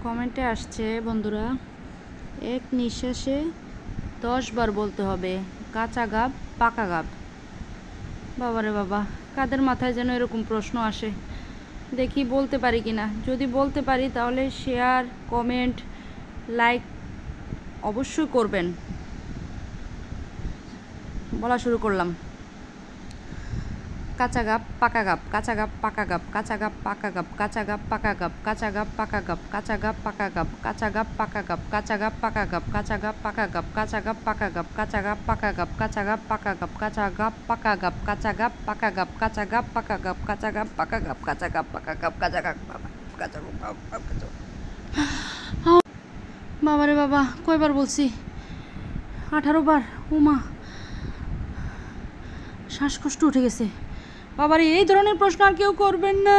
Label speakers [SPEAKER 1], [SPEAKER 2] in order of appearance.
[SPEAKER 1] কমেন্টে আসছে বন্ধুরা, এক নিঃশ্বাসে 10 বার বলতে হবে কাঁচা গাব পাকা গাব। বাবারে বাবা, কাদের মাথায় যেন এরকম প্রশ্ন আসে। দেখি বলতে পারি কি না। যদি বলতে পারি তাহলে শেয়ার, কমেন্ট, লাইক অবশ্যই করবেন। বলা শুরু করলাম। কাঁচা গাব পাকা গাব, কাঁচা গাব পাকা গাব, কাঁচা গাব পাকা গাব, কাঁচা গাব পাকা গাব, কাঁচা গাব পাকা গাব, কাঁচা গাব পাকা গাব, কাঁচা গাব পাকা গাব, কাঁচা গাব পাকা গাব, কাঁচা গাব পাকা গাব, কাঁচা গাব পাকা গাব, কাঁচা গাব পাকা গাব, কাঁচা গাব পাকা গাব, কাঁচা গাব পাকা গাব, কাঁচা গাব পাকা গাব, কাঁচা গাব পাকা গাব, কাঁচা গাব পাকা গাব, কাঁচা গাব পাকা গাব, কাঁচা গাব কাঁচা গাব। বাবারে বাবা, কয়বার বলছি? 18 বার। উমা, শ্বাসকষ্ট উঠে গেছে। বাবারে, এই ধরনের প্রশ্ন আর কেউ করবেন না।